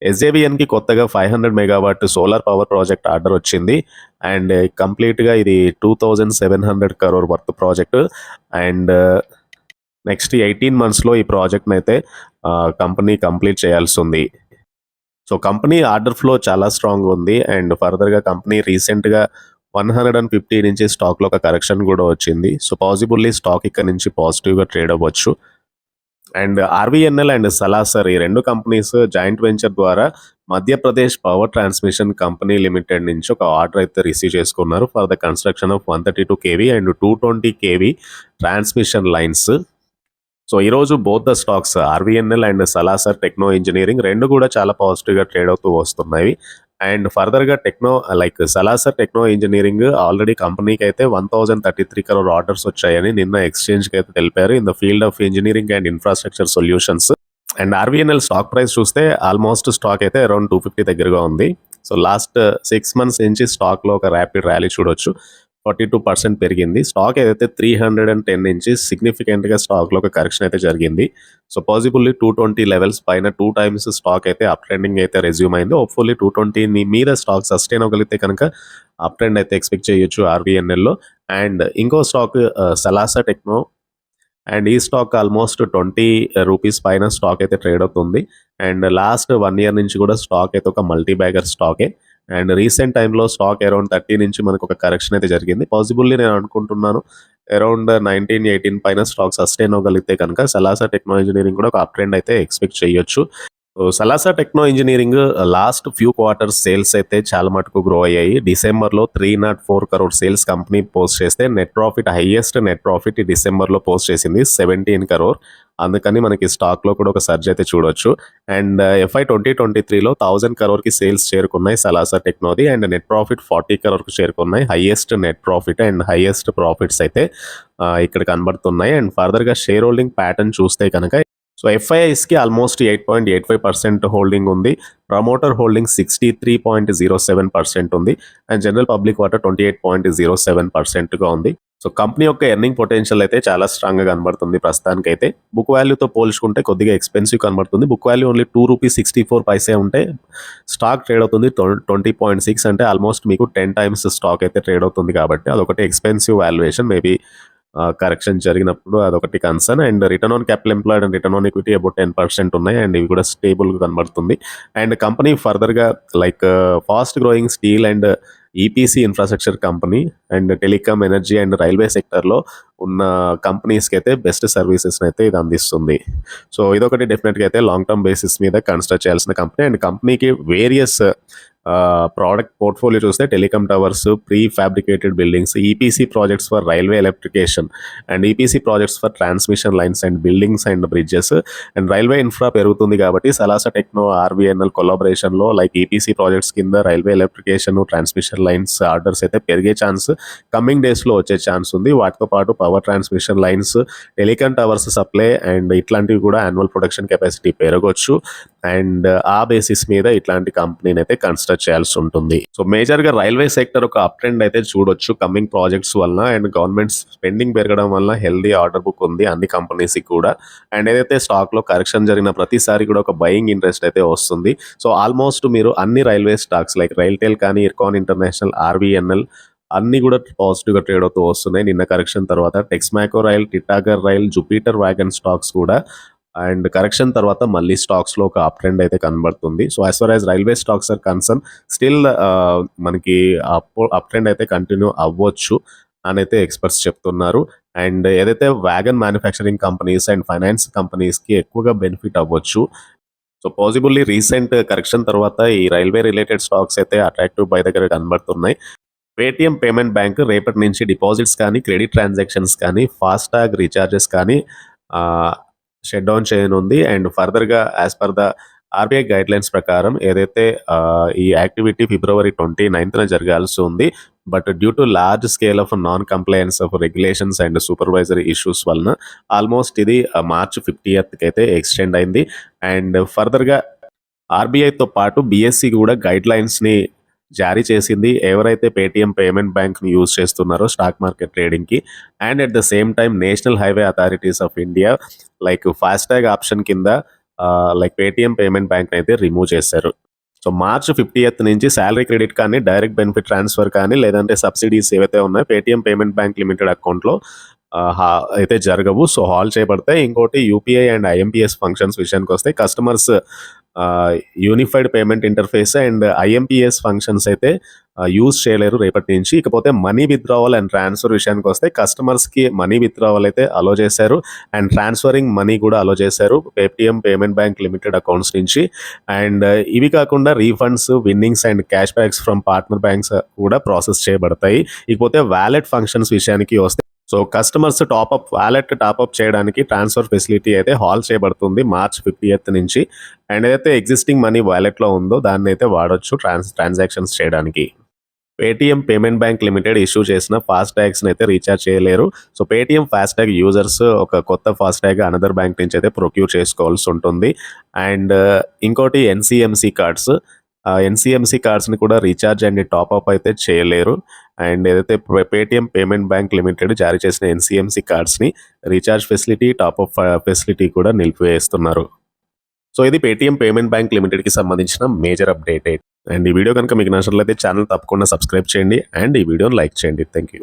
ఎస్జేవీఎన్‌కి కొత్తగా 500 megawatt solar power project order వచ్చింది. And కంప్లీట్‌గా ఇది 2700 crore worth project. And next 18 మంత్స్‌లో ఈ ప్రాజెక్ట్‌నైతే కంపెనీ కంప్లీట్ చేయాల్సుంది. సో, కంపెనీ ఆర్డర్ ఫ్లో చాలా స్ట్రాంగ్‌గా ఉంది. అండ్ ఫర్దర్‌గా కంపెనీ రీసెంట్‌గా 150 నుంచి స్టాక్‌లో ఒక కరెక్షన్ గూడా వచ్చింది. సో, పాజిబుల్లీ స్టాక్ ఇక్కడి నుంచి పాజిటివ్‌గా ట్రేడ్ అవ్వచ్చు. అండ్ ఆర్వీఎన్ఎల్ అండ్ సలాసర్ ఈ 2 కంపెనీస్ జాయింట్ వెంచర్ ద్వారా Madhya Pradesh power transmission company limited నుంచి ఒక ఆర్డర్ అయితే రిసీవ్ చేసుకున్నారు for the construction of 132 KV and 220 KV transmission lines. So, ఈరోజు both the stocks RVNL and Salasar techno engineering 2 కూడా చాలా పాజిటివ్‌గా ట్రేడ్ అవుతూ వస్తున్నాయి. అండ్ ఫర్దర్‌గా సలాసర్ టెక్నో ఇంజినీరింగ్ ఆల్రెడీ కంపెనీకైతే 1033 కరోర్ ఆర్డర్స్ వచ్చాయని నిన్న ఎక్స్‌చేంజ్‌కి అయితే తెలిపారు in the field of engineering and infrastructure solutions. And RVNL stock price చూస్తే ఆల్మోస్ట్ స్టాక్ అయితే అరౌండ్ 250 దగ్గరగా ఉంది. సో, లాస్ట్ 6 మంత్స్ నుంచి స్టాక్‌లో ఒక ర్యాపిడ్ ర్యాలీ చూడొచ్చు. 42% పెరిగింది. స్టాక్ ఏదైతే 310 నుంచి సిగ్నిఫికెంట్‌గా స్టాక్‌లో ఒక కరెక్షన్ అయితే జరిగింది. సో, పాజిబుల్లీ 220 లెవెల్స్ పైన 2 టైమ్స్ స్టాక్ అయితే అప్ ట్రెండింగ్ అయితే రెజ్యూమ్ అయింది. హోప్‌ఫుల్లీ 220 మీద స్టాక్ సస్టైన్ అవ్వగలిగితే కనుక అప్ ట్రెండ్ అయితే ఎక్స్‌పెక్ట్ చేయొచ్చు ఆర్‌వీఎన్‌ఎల్‌లో. అండ్ ఇంకో స్టాక్ సలాసా టెక్నో. అండ్ ఈ స్టాక్ ఆల్మోస్ట్ 20 రూపీస్ పైన స్టాక్ అయితే ట్రేడ్ అవుతుంది. అండ్ లాస్ట్ 1 ఇయర్ నుంచి కూడా స్టాక్ అయితే ఒక మల్టీ బ్యాగర్ స్టాకే. అండ్ రీసెంట్ టైంలో స్టాక్ అరౌండ్ 30 నుంచి మనకు ఒక కరెక్షన్ అయితే జరిగింది. పాజిబుల్లీ నేను అనుకుంటున్నాను అరౌండ్ 19, 18 పైన స్టాక్ సస్టైన్ అవ్వగలిగితే కనుక సలాసా టెక్నో ఇంజినీరింగ్ కూడా ఒక అప్ ట్రెండ్ అయితే ఎక్స్‌పెక్ట్ చేయొచ్చు. So, Salasar techno engineering last few quarters sales అయితే చాలా మటుకు గ్రో అయ్యాయి. డిసెంబర్‌లో 304 కరోర్ సేల్స్ కంపెనీ పోస్ట్ చేస్తే హైయెస్ట్ నెట్ ప్రాఫిట్ ఈ డిసెంబర్‌లో పోస్ట్ చేసింది 17 కరోర్. అందుకని మనకి స్టాక్‌లో కూడా ఒక సర్జ్ అయితే చూడొచ్చు. అండ్ ఎఫ్ఐ 2023లో 1000 కరోర్‌కి సేల్స్ చేరుకున్నాయి సలాసా టెక్నోది. అండ్ నెట్ ప్రాఫిట్ 40 కరోర్‌కి చేరుకున్నాయి. Highest net profit and highest profits అయితే ఇక్కడ కనబడుతున్నాయి. అండ్ ఫర్దర్‌గా షేర్ హోల్డింగ్ ప్యాటర్న్ చూస్తే కనుక సో, ఎఫ్ఐఐస్‌కి ఆల్మోస్ట్ 8.85% హోల్డింగ్ ఉంది. ప్రమోటర్ హోల్డింగ్ 63.07% ఉంది. అండ్ జనరల్ పబ్లిక్ వాటా 28.07%గా ఉంది. సో, కంపెనీ యొక్క ఎర్నింగ్ పొటెన్షియల్ అయితే చాలా స్ట్రాంగ్‌గా కనబడుతుంది ప్రస్తుతానికైతే. బుక్ వాల్యూతో పోల్చుకుంటే కొద్దిగా ఎక్స్‌పెన్సివ్ కనబడుతుంది. బుక్ వాల్యూ ఓన్లీ ₹2.64 ఉంటే స్టాక్ ట్రేడ్ అవుతుంది 20.6 అంటే ఆల్మోస్ట్ మీకు 10 టైమ్స్ స్టాక్ అయితే ట్రేడ్ అవుతుంది కాబట్టి అదొకటి ఎక్స్‌పెన్సివ్ వాల్యుయేషన్ మేబీ కరెక్షన్ జరిగినప్పుడు అదొకటి concern. And return on capital employed and return on equity about 10% ఉన్నాయి. అండ్ ఇవి కూడా స్టేబుల్‌గా కనబడుతుంది. అండ్ కంపెనీ ఫర్దర్‌గా fast growing steel and EPC infrastructure company and telecom, energy and railway సెక్టర్‌లో ఉన్న కంపెనీస్‌కి అయితే బెస్ట్ సర్వీసెస్‌ని అయితే ఇది అందిస్తుంది. సో, ఇదొకటి డెఫినెట్‌గా అయితే లాంగ్ టర్మ్ బేసిస్ మీద కన్సిడర్ చేయాల్సిన కంపెనీ. అండ్ కంపెనీకి వేరియస్ ప్రోడక్ట్ పోర్ట్ఫోలియో చూస్తే telecom towers, pre fabricated buildings, EPC projects for railway electrification and EPC projects for transmission lines and buildings and bridges. And railway infra పెరుగుతుంది కాబట్టి సలాసా techno, RVNL కొలాబరేషన్‌లో EPC projects కింద railway electrification, transmission lines orders అయితే పెరిగే chance coming డేస్‌లో వచ్చే chance ఉంది. వాటితో పాటు power transmission lines, telecom towers supply and ఇట్లాంటివి కూడా యాన్యువల్ ప్రొడక్షన్ కెపాసిటీ పెరగొచ్చు. అండ్ ఆ బేసిస్ మీద ఇట్లాంటి కంపెనీని అయితే కన్సిడర్ చేయాల్సి ఉంటుంది. సో, మేజర్‌గా రైల్వే సెక్టర్ ఒక అప్ ట్రెండ్ అయితే చూడొచ్చు కమింగ్ ప్రాజెక్ట్స్ వలన. అండ్ గవర్నమెంట్ స్పెండింగ్ పెరగడం వల్ల హెల్తీ ఆర్డర్ బుక్ ఉంది అన్ని కంపెనీస్‌కి కూడా. అండ్ ఏదైతే స్టాక్‌లో కరెక్షన్ జరిగిన ప్రతిసారి కూడా ఒక బయింగ్ ఇంట్రెస్ట్ అయితే వస్తుంది. సో, ఆల్మోస్ట్ మీరు అన్ని రైల్వే స్టాక్స్ రైల్టెల్ కానీ, ఇర్కాన్ ఇంటర్నేషనల్, ఆర్వీఎన్ఎల్ అన్నీ కూడా పాజిటివ్‌గా ట్రేడ్ అవుతూ వస్తున్నాయి. నిన్న కరెక్షన్ తర్వాత Texmaco rail, Titagarh rail, Jupiter wagon stocks కూడా అండ్ కరెక్షన్ తర్వాత మళ్ళీ స్టాక్స్‌లో ఒక అప్ ట్రెండ్ అయితే కనబడుతుంది. So, as far as railway stocks are concern still మనకి అప్ ట్రెండ్ అయితే కంటిన్యూ అవ్వచ్చు అనైతే ఎక్స్‌పర్ట్స్ చెప్తున్నారు. అండ్ ఏదైతే wagon manufacturing companies and finance కంపెనీస్‌కి ఎక్కువగా బెనిఫిట్ అవ్వచ్చు. సో, పాజిబుల్లీ రీసెంట్ కరెక్షన్ తర్వాత ఈ రైల్వే రిలేటెడ్ స్టాక్స్ అయితే అట్రాక్టివ్ బై దగ్గర కనబడుతున్నాయి. పేటీఎం పేమెంట్ బ్యాంక్ రేపటి నుంచి డిపాజిట్స్ కానీ, క్రెడిట్ ట్రాన్సాక్షన్స్ కానీ, ఫాస్టాగ్ రీచార్జెస్ కానీ షట్ డౌన్ చేయనుంది. అండ్ ఫర్దర్‌గా as per the RBI guidelines ప్రకారం ఏదైతే ఈ యాక్టివిటీ ఫిబ్రవరి 29న జరగాల్సి ఉంది. But due to large scale of non compliance of regulations and supervisory issues వలన ఆల్మోస్ట్ ఇది మార్చ్ 50కి అయితే ఎక్స్టెండ్ అయింది. అండ్ ఫర్దర్‌గా ఆర్‌బీఐతో పాటు బీఎస్‌సీ కూడా గైడ్‌లైన్స్‌ని జారీ చేసింది. ఎవరైతే పేటీఎం పేమెంట్ బ్యాంక్‌ని యూజ్ చేస్తున్నారో స్టాక్ మార్కెట్ ట్రేడింగ్‌కి. And at the same time national highway authorities of India FASTag option కింద లైక్ పేటీఎం పేమెంట్ బ్యాంక్ని అయితే రిమూవ్ చేశారు. సో మార్చ్ 50th నుంచి శాలరీ క్రెడిట్ కానీ డైరెక్ట్ బెనిఫిట్ ట్రాన్స్ఫర్ కానీ లేదంటే సబ్సిడీస్ ఏవైతే ఉన్నాయో పేటీఎం పేమెంట్ బ్యాంక్ లిమిటెడ్ అకౌంట్లో అయితే జరగవు. సో హాల్ చేయబడతాయి. ఇంకోటి యూపీఐ అండ్ ఐఎంపీఎస్ ఫంక్షన్స్ విషయానికి వస్తే customers unified payment interface and IMPS functions అయితే యూజ్ చేయలేరు రేపటి నుంచి. ఇకపోతే మనీ విత్డ్రావల్ అండ్ ట్రాన్స్ఫర్ విషయానికి వస్తే కస్టమర్స్కి మనీ విత్డ్రావల్ అయితే అలో చేశారు అండ్ ట్రాన్స్ఫరింగ్ మనీ కూడా అలో చేశారు Paytm payment bank limited accounts నుంచి. అండ్ ఇవి కాకుండా refunds, winnings and cash backs from partner banks కూడా ప్రాసెస్ చేయబడతాయి. ఇకపోతే వ్యాలెట్ ఫంక్షన్స్ విషయానికి వస్తే సో కస్టమర్స్ వ్యాలెట్ టాప్అప్ చేయడానికి ట్రాన్స్ఫర్ ఫెసిలిటీ అయితే హాల్ చేయబడుతుంది మార్చ్ 50th నుంచి. అండ్ ఏదైతే ఎగ్జిస్టింగ్ మనీ వ్యాలెట్లో ఉందో దాన్ని అయితే వాడొచ్చు ట్రాన్సాక్షన్స్ చేయడానికి. Paytm payment bank limited issue చేసిన ఫాస్టాగ్స్ని అయితే రీఛార్జ్ చేయలేరు. సో పేటీఎం ఫాస్టాగ్ యూజర్స్ ఒక కొత్త ఫాస్టాగ్ అనదర్ బ్యాంక్ నుంచి అయితే ప్రొక్యూర్ చేసుకోవాల్సి ఉంటుంది. అండ్ ఇంకోటి ఎన్సీఎంసీ కార్డ్స్, ఎన్సీఎంసీ కార్డ్స్ని కూడా రీఛార్జ్ అండ్ టాప్అప్ అయితే చేయలేరు. అండ్ ఏదైతే పేటీఎం పేమెంట్ బ్యాంక్ లిమిటెడ్ జారీ చేసిన ఎన్సీఎంసీ కార్డ్స్ని రీఛార్జ్ ఫెసిలిటీ, టాప్అప్ ఫెసిలిటీ కూడా నిలిపివేస్తున్నారు. సో ఇది పేటీఎం పేమెంట్ బ్యాంక్ లిమిటెడ్కి సంబంధించిన మేజర్ అప్డేట్. అండ్ ఈ వీడియో కనుక మీకు నచ్చినట్లయితే ఛానల్ తప్పకుండా సబ్స్క్రైబ్ చేయండి అండ్ ఈ వీడియోని లైక్ చేయండి. Thank you.